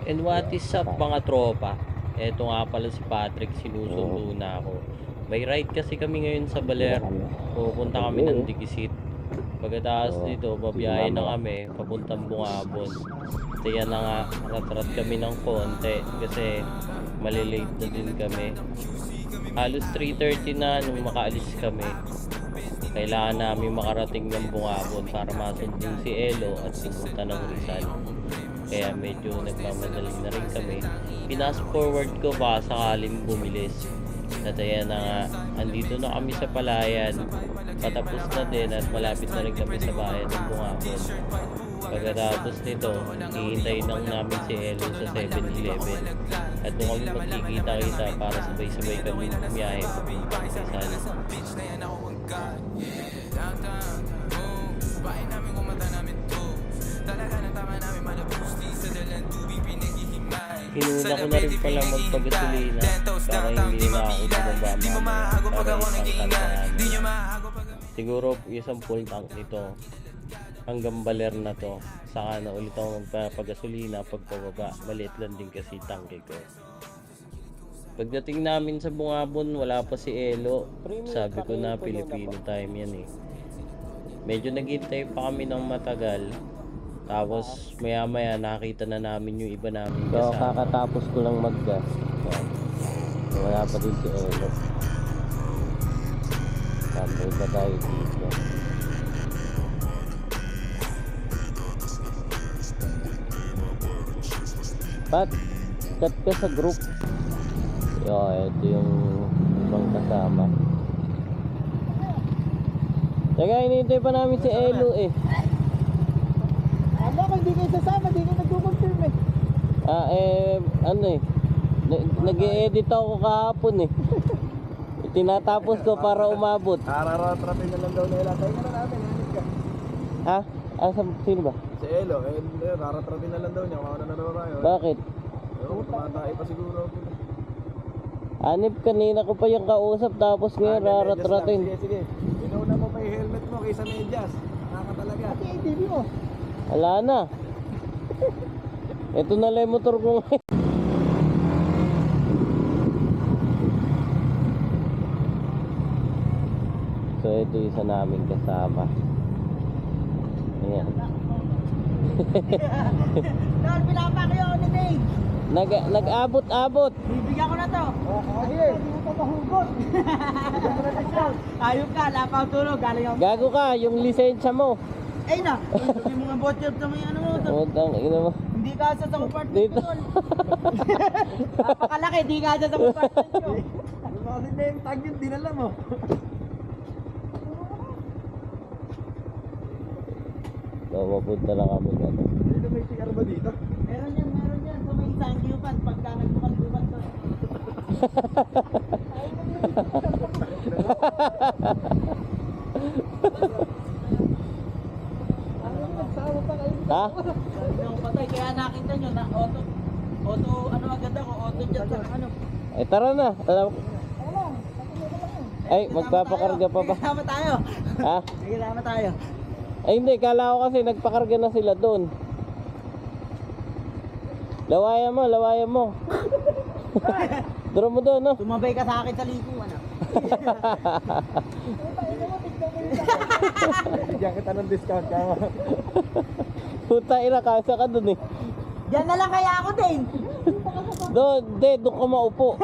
And what is up mga tropa? Eto nga pala si Patrick, sinusundo na ako. May ride kasi kami ngayon sa Baler. Pupunta kami ng Digisit. Pagkatapos dito, babiyahe na kami papuntang Bungabon. Kaya na nga, rat-rat kami ng konti kasi malilate na din kami. Halos 3:30 na nung makaalis kami. Kailangan namin makarating ng Bungabon para masundin si Elo at pumunta ng Rizal. Kaya medyo nagmamadali na rin kami. Pinas forward ko baka sakaling bumilis. At ayan na nga, andito na kami sa Palayan. Patapos na din at malapit na rin kami sa bayan ng Bungabon. Pagkatapos nito, hihintayin lang namin si Elo sa 7-Eleven. At doon kami magkikita-kita para sabay-sabay kami bumiyahe papuntang Rizal. Hinuna ko na rin pala magpagasolina para hindi na ako bumaba para isang tantahan. Siguro isang full tank nito hanggang Baler na to. Saka na ulit ako magpapagasolina pagpababa. Maliit lang din kasi tangke ko. Pagdating namin sa Bungabon, wala pa si Elo. Sabi ko na Filipino time yan eh. Medyo naghintay pa kami ng matagal. Tapos maya maya nakita na namin yung iba namin kasama. So kakatapos ko lang mag-gas. Wala pa din si Elo. Tambay pa tayo dito. Pat, chat ka sa group. Yo, ito yung ibang kasama. Teka, hinihintay pa namin si Elo eh. Ano kung hindi kayo sasama, hindi kayo nag-confirm eh. Ano eh, nag-e-edit ako kahapon eh. Tinatapos ko para umabot. Araratrapin na lang daw nila. Tayo na namin, hanip ka. Ha? Sino ba? Si Elo, raratrapin na lang daw niya. Kung ano na daw tayo. Bakit? Tumatay pa siguro. Anip, kanina ko pa yung kausap tapos ngayon raratratin. Sige. Inauna mo pa yung helmet mo kaysa medyas. Nakaka talaga. Pati ATV mo. Wala na. Ito na lang yung motor ko ngayon. So ito isa namin kasama. Ayan. Dahil pinapakyo ako ni Dave. Nag-abot-abot. Bibigyan ko na to. Sige. Hindi mo pa mahugot. Ayun ka, lapaw tulog. Galing ako. Gago ka, yung lisensya mo. Ay na. Sabi mo nga botcher sa may ano mo. Utang, ina mo. Hindi ka sa compartment Dito. ko. Napakalaki, hindi ka sa compartment ko. Kasi na yung tag yun, dinala mo. So, mapunta lang kami gano'n. Dito may CR ba dito? Meron yan. Sa may isang kiupan, pagka nagbukas-bukas ko. Ha? Yung patay, kaya nakita nyo na auto, ano agad ako, auto dyan sa ano. Eh, tara na. Ay, magpapakarga pa ba? Kasama tayo. Ha? Kasama tayo. Ay, hindi. Kala ko kasi nagpakarga na sila doon. Lawayan mo. Duro mo doon, no? Tumabay ka sa akin sa likuan, ah. Bigyan kita ng discount ka. Puta, ina, kasa ka doon eh. Diyan na lang kaya ako din. Doon ka maupo.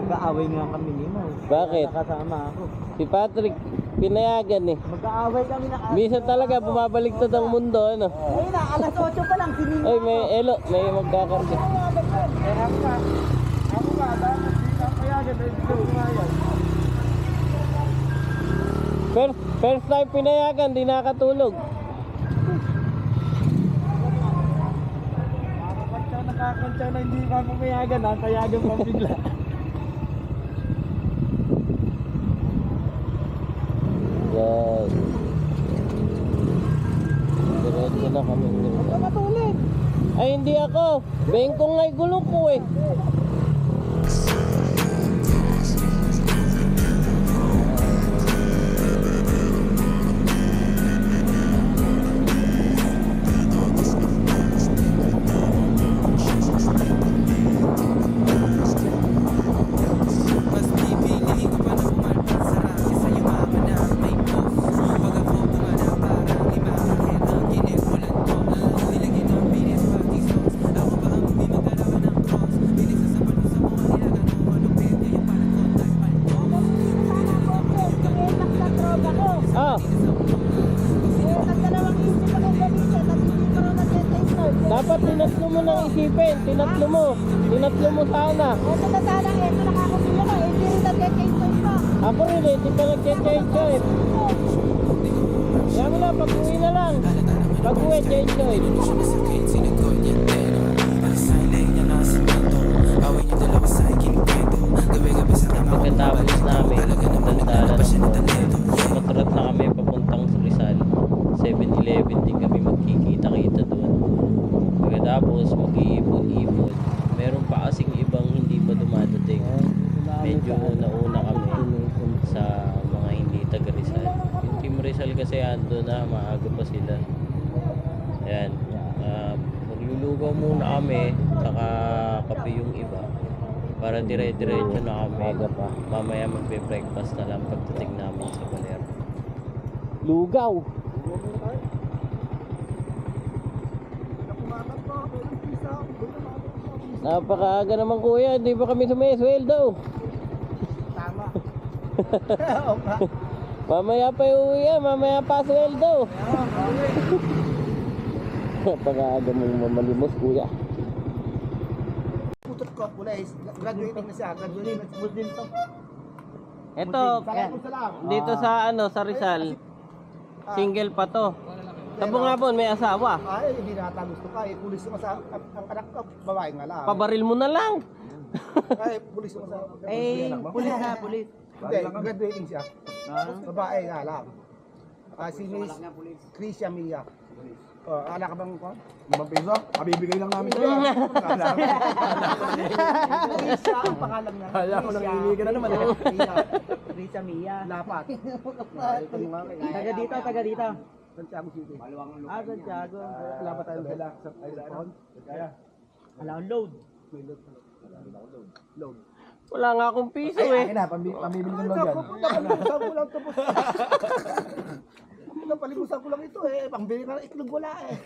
Mag-aaway nga kami ni Mo. Bakit? Nakasama ako. Si Patrick, pinayagan eh. Mag-aaway kami na. Minsan talaga bumabaliktad ang mundo, ano? Ayun na, alas 8 pa lang, sinina Ay, may Elo, may magkakarga. Ako nga, dapat di ka payagan, hindi ka pumayag. First time pinayagan, di nakatulog. Nakakantsaw na hindi ka pumayagan, payagan pa bigla. Yan. Diretso na kami. Huwag ka matulid. Ay, hindi ako. Bengkong ngay gulo ko eh. Dapat tinatlo mo nang isipin. Tinatlo mo. Tinatlo mo sana. Ito na sana, ito nakakapila ko. Hindi rin nag-change pa. Ako rin eh, di pa nag-change oil. Kaya mo na, pag-uwi na lang. Pag-uwi, change oil. Pagkatapos namin, dandalan ako. Matrat na kami papuntang sa Rizal. 7-Eleven din kami magkikita-kita doon. Pagkatapos, mag-iipon-ipon. Meron pa kasing ibang hindi pa dumadating. Medyo nauna kami sa mga hindi taga Rizal. Yung Team Rizal kasi ando na, maaga pa sila. Ayan. Maglulugaw muna kami, saka kape yung iba. Para dire-diretso na kami. Mamaya magbe-breakfast na lang pagdating namin sa Baler. Lugaw! Napakaaga naman kuya, hindi pa kami sumisweldo. Tama. Mamaya pa uwi yan, mamaya pa sweldo. Napakaaga mong mamalimos kuya. Putot ko, wala eh. Graduating na siya. Graduating na Muslim to. Ito, dito sa sa Rizal, single pa to. Sa Bungabon may asawa. Ay, hindi na gusto ka. Pulis mo sa ang anak ko, babae nga lang. Pabaril mo na lang. Ay, pulis mo sa Pulis na, pulis. Hindi, graduating siya. Babae nga lang. Si Miss Krisha Mia. Anak ka bang ko? 5 piso? Mabibigay lang namin sa'yo. Krisha ang pangalan niya. Kala ko nangingi ka na naman eh. Risa Mia. Lapat. Taga dito, taga dito. Santiago City. Santiago. Lapat tayo dala sa iPhone. Wala akong load. Load. Wala nga akong piso Ay, eh. akin na, pambibili ng log yan. Palimusan ko lang tapos. Palimusan ko lang ito eh. Pangbili ka ng itlog wala eh.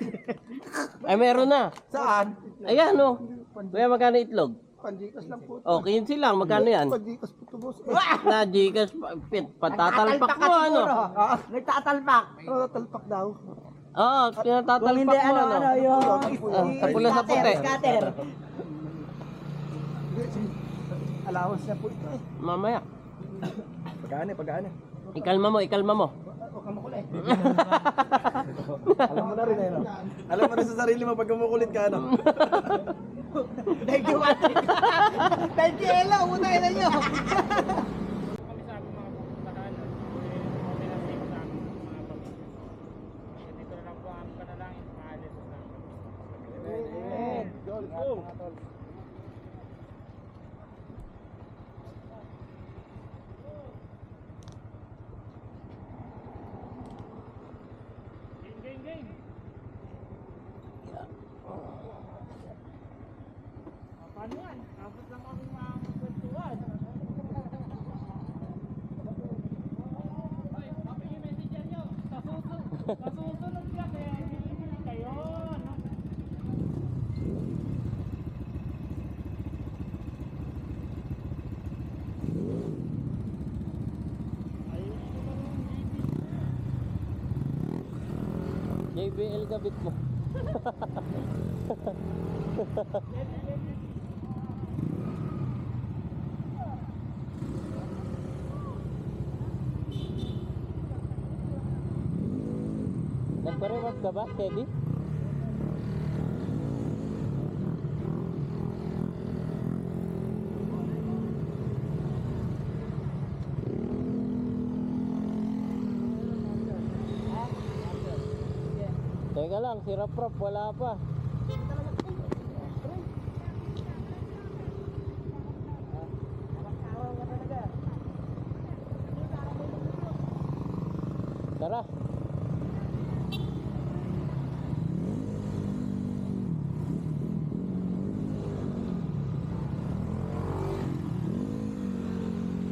Ay meron na. Saan? Ayan oh. Kuya magkano itlog? Panjikas lang po. Oh, 15 lang. Magkano yan? Panjikas po ito boss. Na Gcash patatalpak mo ano? Nagtatalpak. Talpak daw. Oo, tinatatalpak Kung hindi mo ano, yung... sa pula sa puti. Scatter. Allowance na po ito eh. Mamaya. Pagkaan eh. Ikalma mo, ikalma mo. Huwag kang makulay. Alam mo na rin eh, no? Alam mo rin sa sarili mo pag kumukulit ka, ano? Thank you, Ate. Thank you, Ella. Unahin na nyo. Paano yan? Tapos lang kami makakapagwentuhan. Ay, sabi yung messenger nyo. Kasusunod ka kaya hindi kayo. No? JBL kabit mo. Nagparewag ka ba, Teddy? Teka lang, si Rap wala pa. Tara.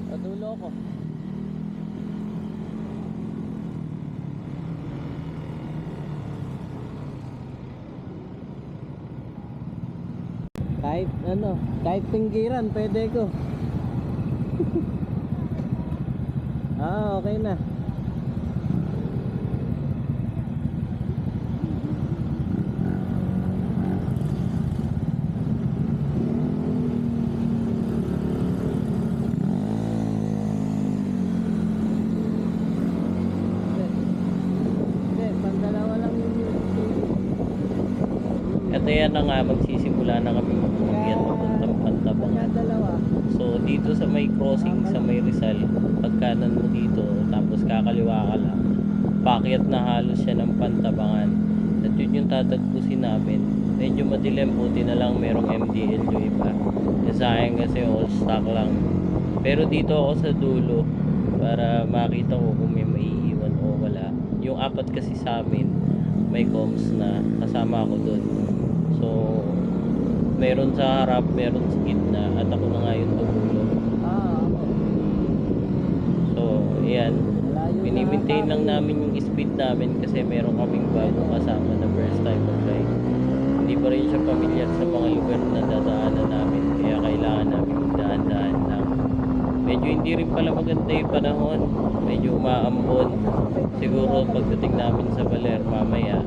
Padulo ko. Kahit pinggiran pwede ko. Okay na. At ayan na nga, magsisimula na kami mag-umakyat papuntang Pantabangan. So dito sa may crossing sa may Rizal, pagkanan mo dito, tapos kakaliwa ka lang, paakyat na halos siya ng Pantabangan. At yun yung tatagpusin namin. Medyo madilim, buti na lang merong MDL yung iba. Sa akin kasi all stock lang. Pero dito ako sa dulo para makita ko kung may maiiwan o wala. Yung apat kasi sa amin, may comms na kasama ako dun. So, meron sa harap, meron sa gitna, at ako na nga yung tumulong. So, ayan. Minimaintain lang namin yung speed namin kasi meron kaming bagong kasama na first time mag-ride. Hindi pa rin siya familiar sa mga lugar na dadaanan namin, kaya kailangan namin daan-daan lang. Medyo hindi rin pala maganda yung panahon. Medyo umaambon. Siguro pagdating namin sa Baler mamaya,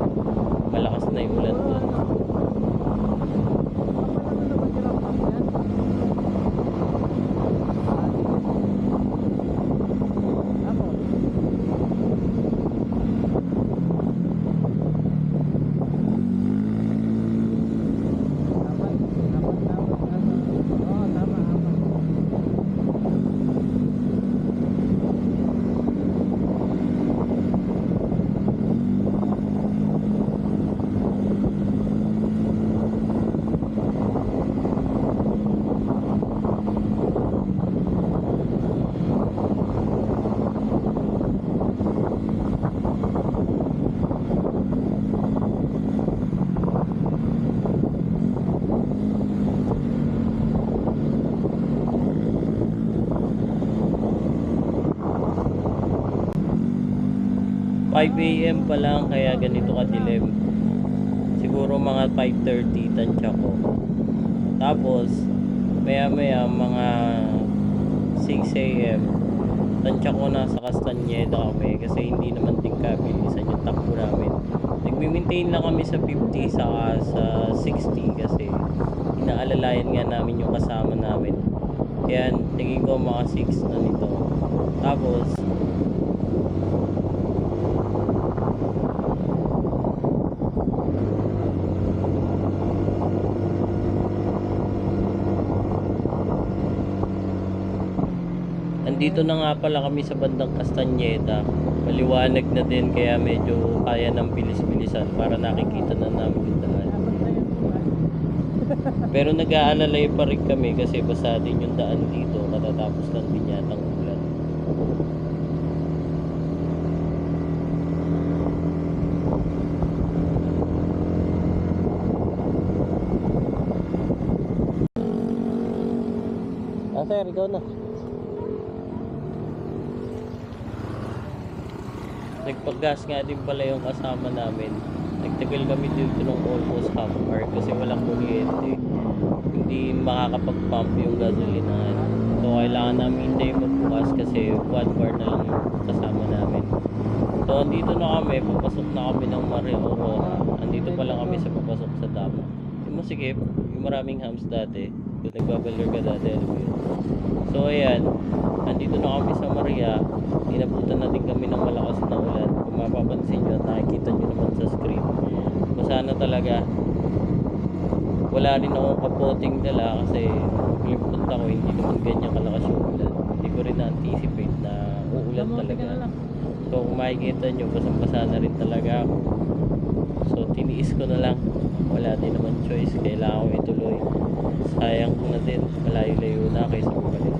malakas na yung ulan doon. $5 AM pa lang kaya ganito kadilim. Siguro mga 5:30 tansya ko. Tapos maya maya mga 6 AM tansya ko nasa Castañeda kami kasi hindi naman din kabilisan yung takbo namin. Nagmi-maintain lang kami sa 50 saka sa 60 kasi inaalalayan nga namin yung kasama namin. Kaya tingin ko mga 6 na nito. Tapos andito na nga pala kami sa bandang Castañeda. Maliwanag na din kaya medyo kaya ng bilis-bilisan para nakikita na namin yung daan. Pero nag-aalalay pa rin kami kasi basa din yung daan dito katatapos lang din yatang ulan. Sir, ikaw na. Nagpag-gas nga din pala yung kasama namin. Nagtagal kami dito ng almost half hour kasi walang kuryente. Hindi makakapag-pump yung gasolinahan. So kailangan namin hintayin magbukas kasi 1 bar na lang yung kasama namin. So andito na kami, papasok na kami ng Maria Aurora. Andito pa lang kami sa papasok sa dam. Yung masikip, yung maraming hams dati. Kung nagbabaler ka dati, alam mo yun. So ayan, andito na kami sa Maria. Inabutan na din kami ng malakas na ulan. Kung mapapansin nyo, nakikita nyo naman sa screen. Basa na talaga. Wala rin akong kapoting dala kasi yung punta ko hindi naman ganyan kalakas yung ulan. Hindi ko rin na-anticipate na uulan talaga. So kung makikita nyo, basang-basa na rin talaga ako. So tiniis ko na lang. Wala din naman choice. Kailangan ko ituloy. Sayang ko na din. Malayo-layo na kaysa bumalik.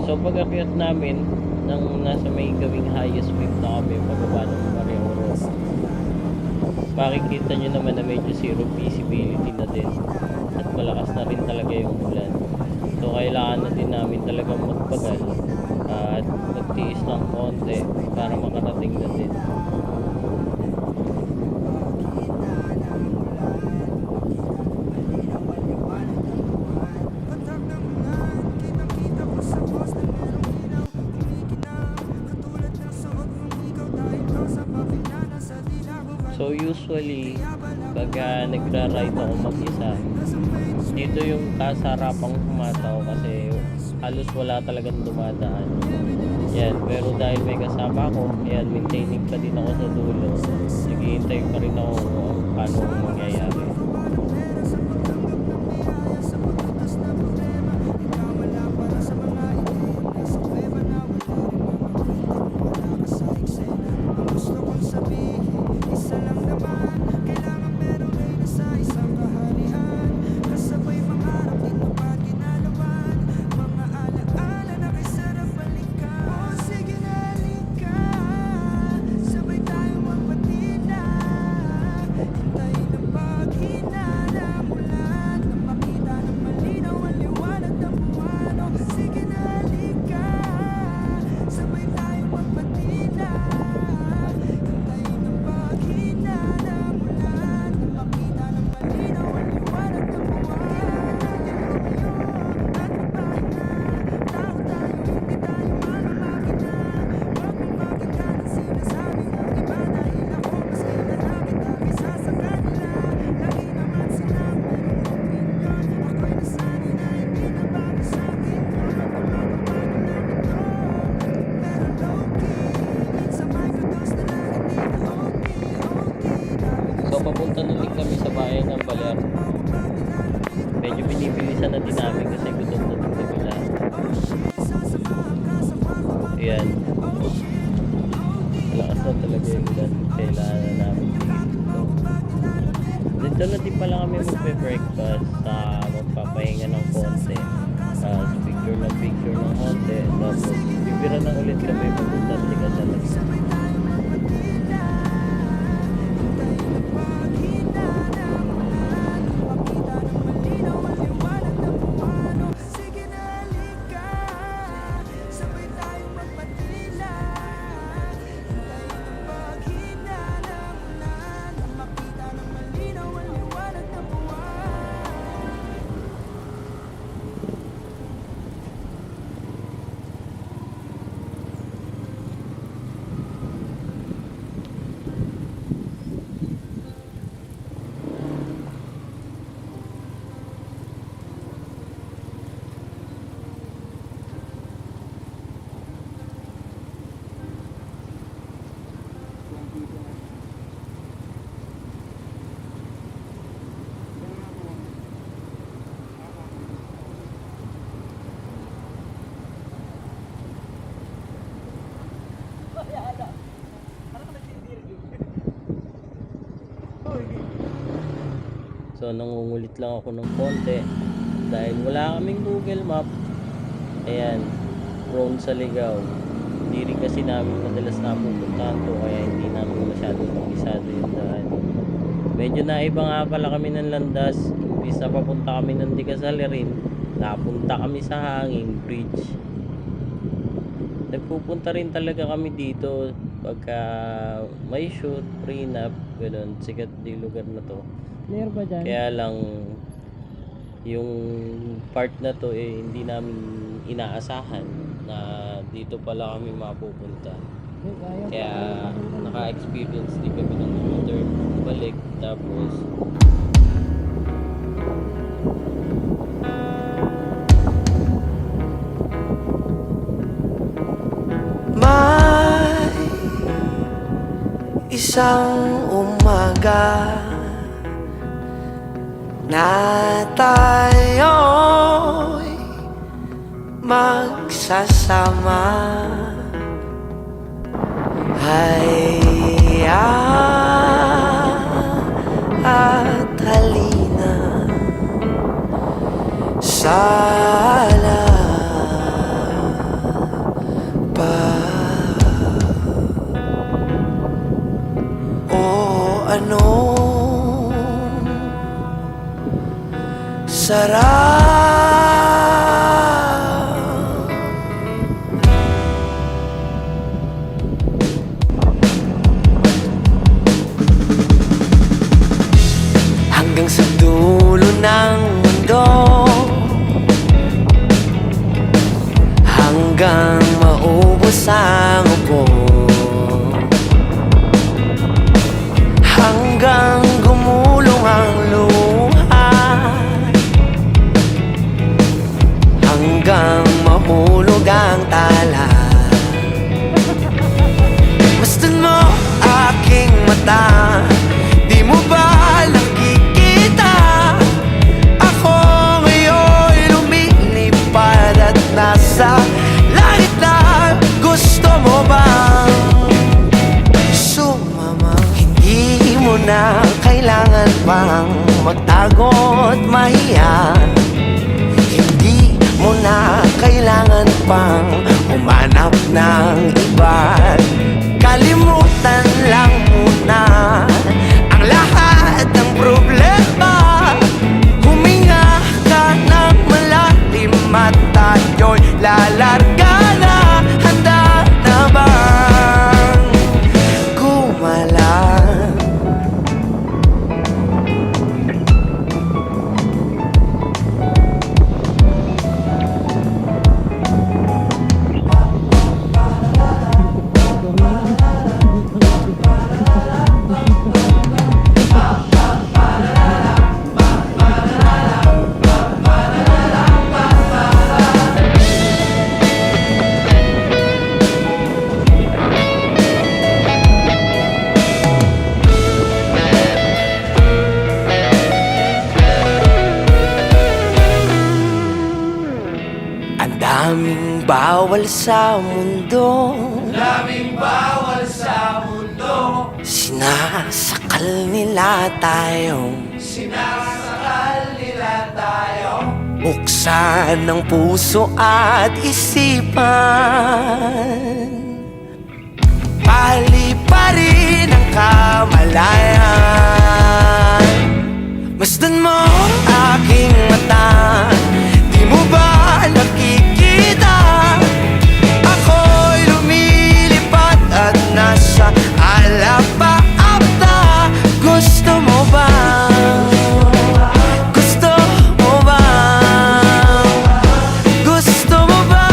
So pag-akyat namin nang nasa may gawing highest peak na kami pababa ng Maria Aurora, makikita nyo naman na medyo zero visibility na din at malakas na rin talaga yung ulan. So kailangan na din namin talagang magpagal at magtiis ng konti para makarating na din. So usually, pagka nagra-ride ako mag-isa, dito yung kasarapang pumataw kasi halos wala talagang dumadaan. Yan, pero dahil may kasama ako, yan, maintaining pa din ako sa dulo. Naghihintay pa rin ako kung paano mangyayari. So papunta na din kami sa bayan ng Baler. Medyo binibilisan na din namin kasi gutom na din kami lahat. Ayan. Malakas na talaga yung ulan. Kailangan na namin tigil dito. Dito na din pala kami magpe-breakfast sa magpapahinga ng konti. Picture ng konti. Tapos bibira na ulit kami papunta sa Ligasalag. So nangungulit lang ako ng konti dahil wala kaming Google Map. Ayan, prone sa ligaw. Hindi rin kasi namin madalas napupuntahan to kaya hindi namin masyadong magisado yung daan. Medyo naiba nga pala kami ng landas. Imbis na papunta kami ng Digasalirin, napunta kami sa Hanging Bridge. Nagpupunta rin talaga kami dito pagka may shoot, prenup, gano'n. Sikat di lugar na to. Clear ba dyan? Kaya lang yung part na to hindi namin inaasahan na dito pala kami mapupunta. Kaya naka-experience din kami ng U-turn balik tapos may isang umaga na tayo'y magsasama. Hayya at halina sala pa o ano sarap hanggang sa dulo ng mundo, hanggang maubos ang upo, hanggang Tumunog ang tala. Masdan mo aking mata, di mo ba nakikita? Ako ngayon lumilipad at nasa langit lang. Gusto mo bang sumama? Hindi mo na kailangan pang magtago't mahiya. Hindi mo na kailangan pang humanap ng iba. Kalimutan lang muna ang lahat ng problema. Huminga ka ng malalim at tayo'y lalarga na. Handa na bang gumala? Ang daming bawal sa mundo, daming bawal sa mundo. Sinasakal nila tayo, sinasakal nila tayo. Buksan ang puso at isipan, paliparin ang kamalayan. Masdan mo aking mata, di mo ba nakikita? Ako'y lumilipad at nasa alapaapta. Gusto mo ba? Gusto mo ba? Gusto mo ba?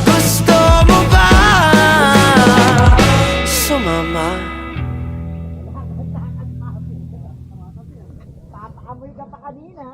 Gusto mo ba? Sumama. Tataamoy ka pa kanina.